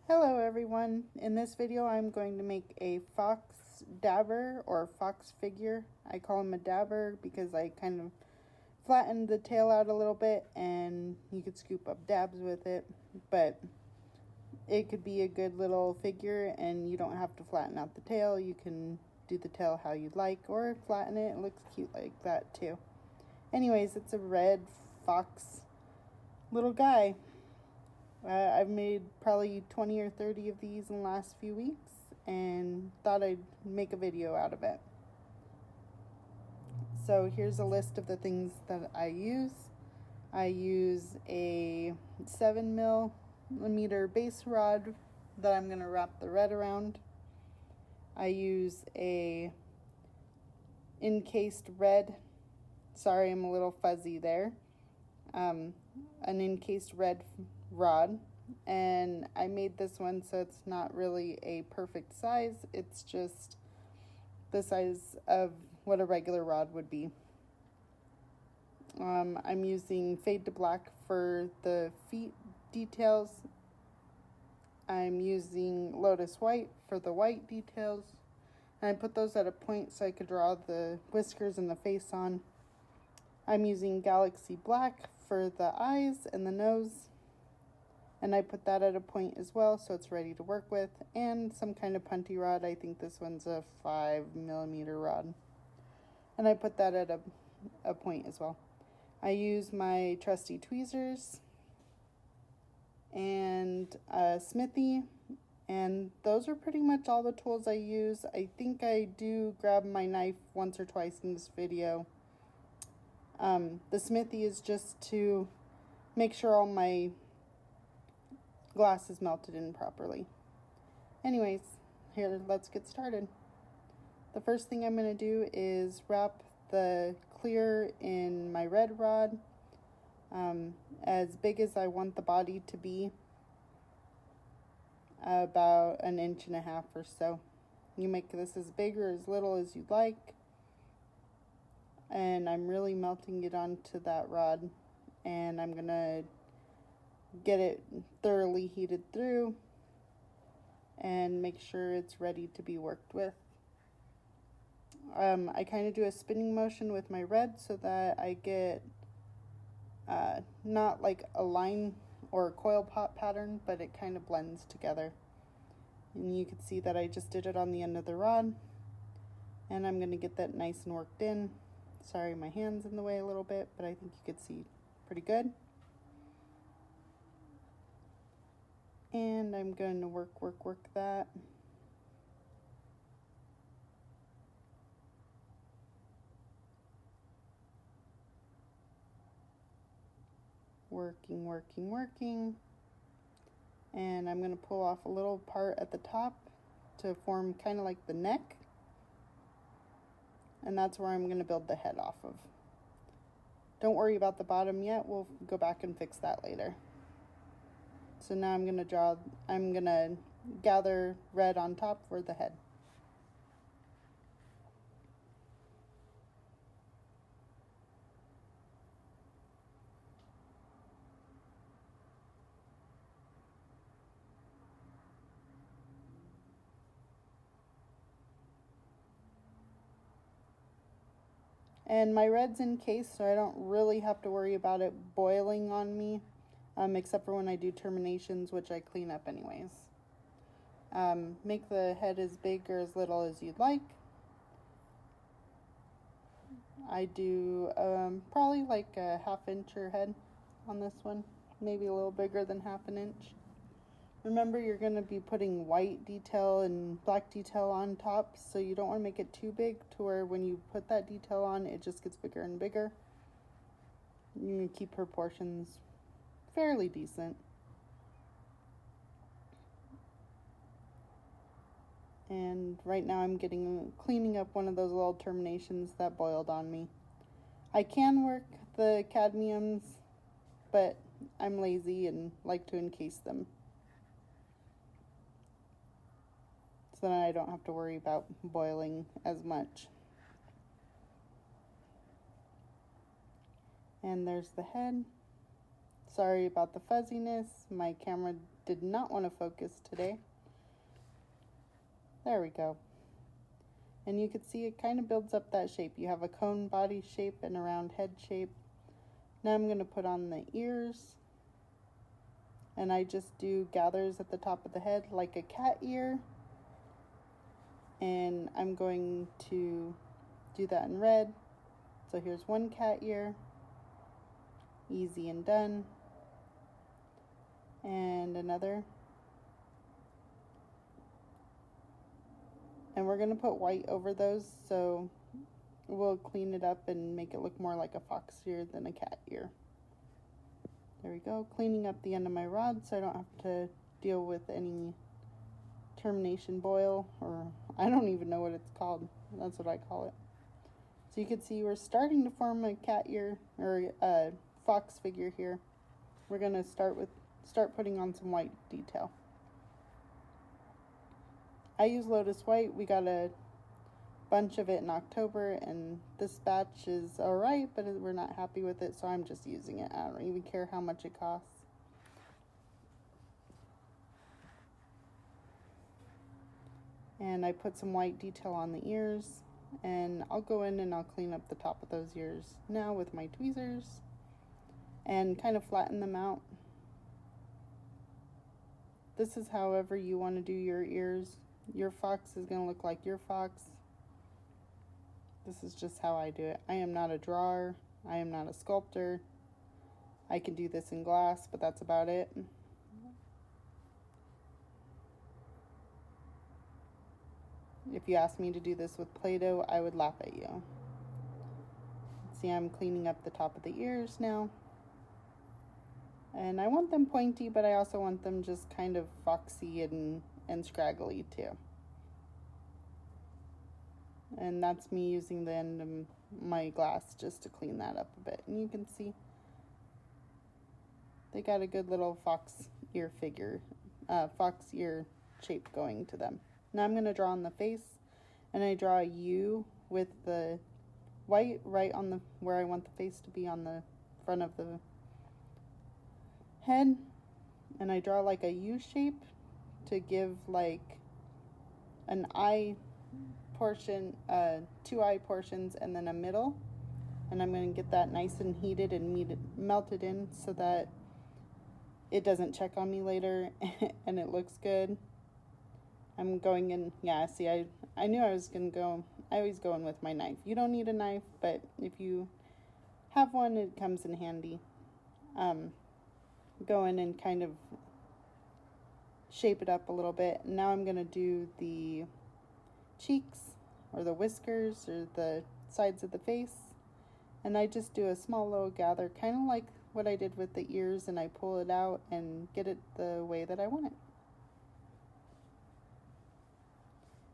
Hello everyone. In this video I'm going to make a fox dabber or fox figure. I call him a dabber because I kind of flattened the tail out a little bit and you could scoop up dabs with it, but it could be a good little figure and you don't have to flatten out the tail. You can do the tail how you'd like or flatten it. It looks cute like that too. Anyways, it's a red fox little guy. I've made probably 20 or 30 of these in the last few weeks and thought I'd make a video out of it. So here's a list of the things that I use. I use a 7mm base rod that I'm going to wrap the red around. I use a encased red. Sorry, I'm a little fuzzy there. An encased red rod, and I made this one so it's not really a perfect size. It's just the size of what a regular rod would be. I'm using fade to black for the feet details. I'm using lotus white for the white details, and I put those at a point so I could draw the whiskers and the face on. I'm using galaxy black for the eyes and the nose, and I put that at a point as well so it's ready to work with, and some kind of punty rod. I think this one's a 5mm rod, and I put that at a point as well. I use my trusty tweezers and a smithy, and those are pretty much all the tools I use. I think I do grab my knife once or twice in this video. The smithy is just to make sure all my glass is melted in properly. Anyways, here, let's get started. The first thing I'm going to do is wrap the clear in my red rod, as big as I want the body to be, about 1.5 inches or so. You make this as big or as little as you'd like. And I'm really melting it onto that rod, and I'm gonna get it thoroughly heated through and make sure it's ready to be worked with. I kind of do a spinning motion with my red so that I get not like a line or a coil pot pattern, but it kind of blends together. And you can see that I just did it on the end of the rod, and I'm going to get that nice and worked in. Sorry, my hand's in the way a little bit, but I think you could see pretty good. And I'm going to work that. Working. And I'm going to pull off a little part at the top to form kind of like the neck. And that's where I'm going to build the head off of. Don't worry about the bottom yet. We'll go back and fix that later. So now I'm going to gather red on top for the head. And my red's encased, so I don't really have to worry about it boiling on me, except for when I do terminations, which I clean up anyways. Make the head as big or as little as you'd like. I do probably like a 1/2 inch head on this one, maybe a little bigger than 1/2 inch. Remember, you're going to be putting white detail and black detail on top, so you don't want to make it too big to where when you put that detail on, it just gets bigger and bigger. You need to keep proportions fairly decent. And right now I'm cleaning up one of those little terminations that boiled on me. I can work the cadmiums, but I'm lazy and like to encase them, so then I don't have to worry about boiling as much. And there's the head. Sorry about the fuzziness. My camera did not want to focus today. There we go. And you can see it kind of builds up that shape. You have a cone body shape and a round head shape. Now I'm going to put on the ears. And I just do gathers at the top of the head like a cat ear. And I'm going to do that in red. So here's one cat ear. Easy and done. And another. And we're going to put white over those, so we'll clean it up and make it look more like a fox ear than a cat ear. There we go. Cleaning up the end of my rod so I don't have to deal with any termination boil, or I don't even know what it's called. That's what I call it. So you can see we're starting to form a cat ear, or a fox figure here. We're going to start putting on some white detail. I use Lotus White. We got a bunch of it in October, and this batch is alright, but we're not happy with it, so I'm just using it. I don't even care how much it costs. And I put some white detail on the ears, and I'll go in and I'll clean up the top of those ears now with my tweezers and kind of flatten them out. This is however you want to do your ears. Your fox is going to look like your fox. This is just how I do it. I am not a drawer. I am not a sculptor. I can do this in glass, but that's about it. If you asked me to do this with Play-Doh, I would laugh at you. See, I'm cleaning up the top of the ears now. And I want them pointy, but I also want them just kind of foxy and scraggly too. And that's me using the end of my glass just to clean that up a bit. And you can see they got a good little fox ear figure, fox ear shape going to them. Now I'm going to draw on the face, and I draw a U with the white right on the where I want the face to be on the front of the head, and I draw like a U shape to give like an eye portion, two eye portions, and then a middle. And I'm going to get that nice and heated and melted in so that it doesn't check on me later and it looks good. I'm going in, yeah, see, I knew I was going to go, I always go in with my knife. You don't need a knife, but if you have one, it comes in handy. Go in and kind of shape it up a little bit. Now I'm going to do the cheeks or the whiskers or the sides of the face. And I just do a small little gather, kind of like what I did with the ears, and I pull it out and get it the way that I want it.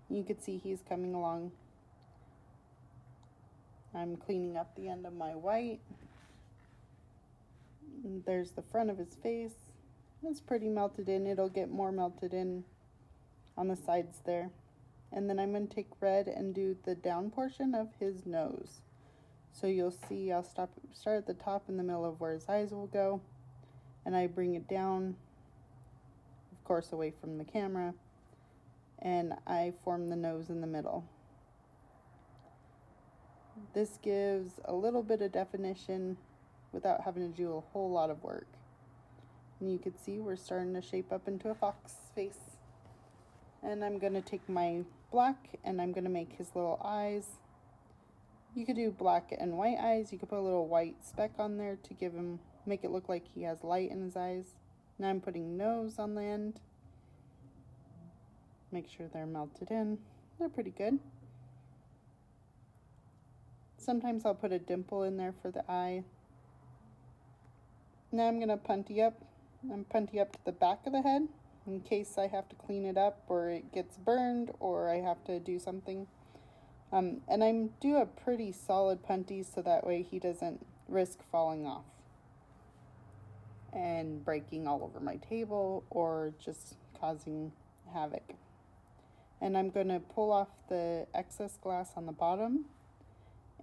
You can see he's coming along. I'm cleaning up the end of my white. And there's the front of his face. It's pretty melted in. It'll get more melted in on the sides there. And then I'm going to take red and do the down portion of his nose. So you'll see I'll start at the top in the middle of where his eyes will go. And I bring it down, of course, away from the camera. And I form the nose in the middle. This gives a little bit of definition without having to do a whole lot of work. And you can see we're starting to shape up into a fox face. And I'm going to take my black and I'm going to make his little eyes. You could do black and white eyes. You could put a little white speck on there to make it look like he has light in his eyes. Now I'm putting nose on the end. Make sure they're melted in. They're pretty good. Sometimes I'll put a dimple in there for the eye. Now I'm going to punty up. I'm punty up to the back of the head in case I have to clean it up or it gets burned or I have to do something. And I do a pretty solid punty so that way he doesn't risk falling off and breaking all over my table or just causing havoc. And I'm going to pull off the excess glass on the bottom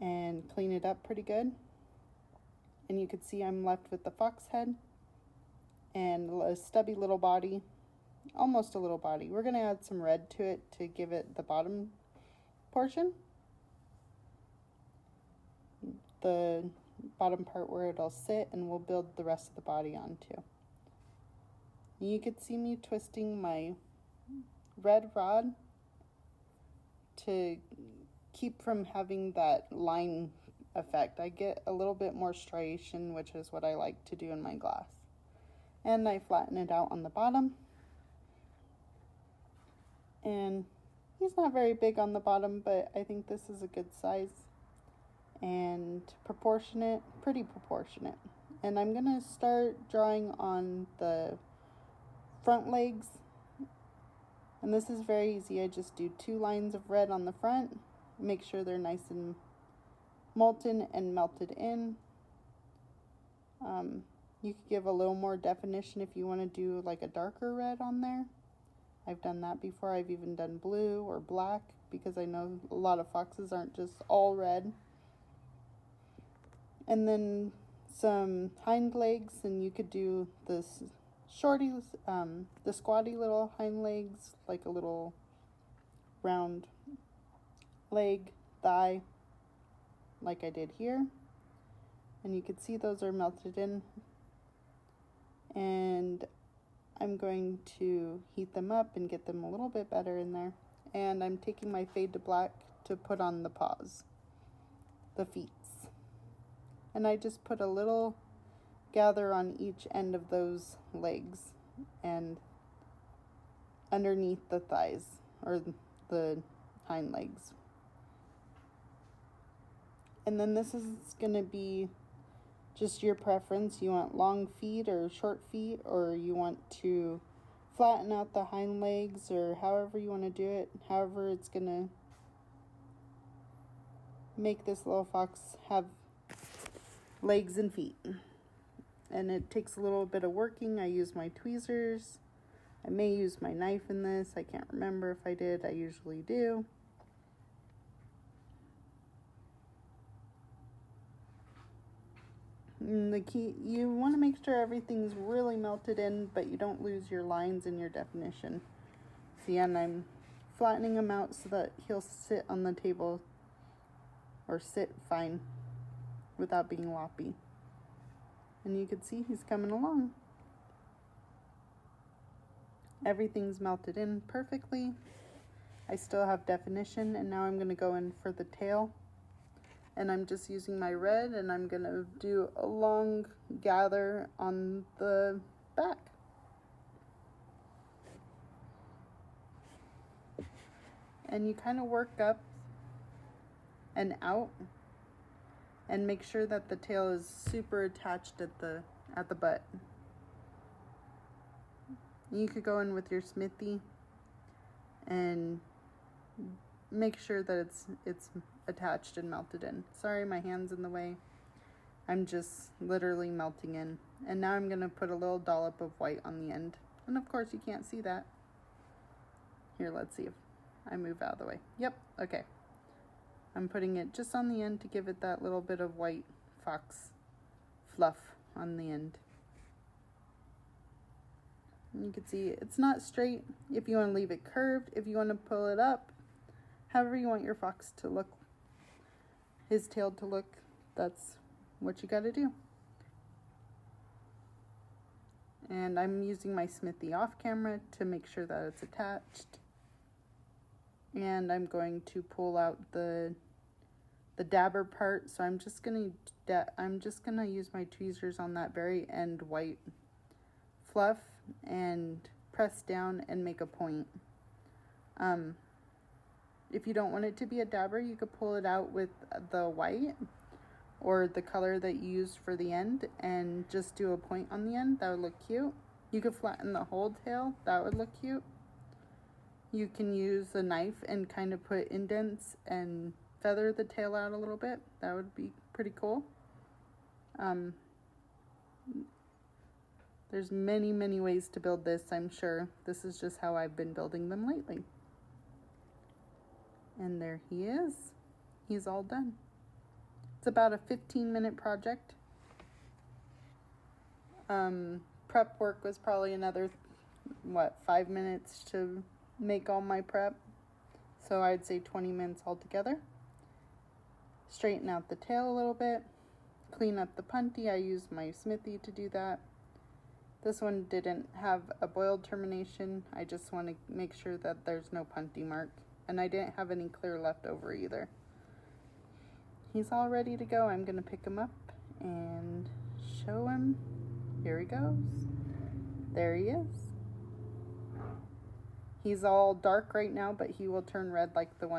and clean it up pretty good. And you can see I'm left with the fox head. a stubby little body, almost a little body. We're going to add some red to it to give it the bottom portion, the bottom part where it'll sit, and we'll build the rest of the body onto. You could see me twisting my red rod to keep from having that line effect. I get a little bit more striation, which is what I like to do in my glass. And I flatten it out on the bottom. And he's not very big on the bottom, but I think this is a good size and proportionate, pretty proportionate. And I'm gonna start drawing on the front legs. And this is very easy. I just do 2 lines of red on the front, make sure they're nice and molten and melted in. You could give a little more definition if you want to do like a darker red on there. I've done that before. I've even done blue or black because I know a lot of foxes aren't just all red. And then some hind legs, and you could do this shorties, the squatty little hind legs, like a little round leg, thigh, like I did here. And you can see those are melted in. And I'm going to heat them up and get them a little bit better in there. And I'm taking my fade to black to put on the paws, the feet. And I just put a little gather on each end of those legs and underneath the thighs, or the hind legs. And then this is going to be just your preference. You want long feet or short feet, or you want to flatten out the hind legs, or however you want to do it. However it's going to make this little fox have legs and feet. And it takes a little bit of working. I use my tweezers. I may use my knife in this. I can't remember if I did. I usually do. And the key, you want to make sure everything's really melted in, but you don't lose your lines and your definition. See, and I'm flattening him out so that he'll sit on the table, or sit fine without being loppy. And you can see he's coming along. Everything's melted in perfectly. I still have definition, and now I'm going to go in for the tail. And I'm just using my red, and I'm going to do a long gather on the back. And you kind of work up and out and make sure that the tail is super attached at the butt. You could go in with your smithy and make sure that it's attached and melted in. Sorry, my hand's in the way. I'm just literally melting in. And now I'm going to put a little dollop of white on the end. And of course you can't see that. Here, let's see if I move out of the way. Yep, okay. I'm putting it just on the end to give it that little bit of white fox fluff on the end. And you can see it's not straight. If you want to leave it curved, if you want to pull it up, however you want your fox to look, his tail to look, that's what you got to do. And I'm using my smithy off camera to make sure that it's attached. And I'm going to pull out the dabber part. So I'm just gonna use my tweezers on that very end white fluff and press down and make a point. If you don't want it to be a dabber, you could pull it out with the white or the color that you used for the end and just do a point on the end. That would look cute. You could flatten the whole tail. That would look cute. You can use a knife and kind of put indents and feather the tail out a little bit. That would be pretty cool. There's many, many ways to build this, I'm sure. This is just how I've been building them lately. And there he is. He's all done. It's about a 15-minute project. prep work was probably another, what, 5 minutes to make all my prep. So I'd say 20 minutes altogether. Straighten out the tail a little bit. Clean up the punty. I used my smithy to do that. This one didn't have a boiled termination. I just want to make sure that there's no punty mark. And I didn't have any clear left over either. He's all ready to go. I'm going to pick him up and show him. Here he goes. There he is. He's all dark right now, but he will turn red like the one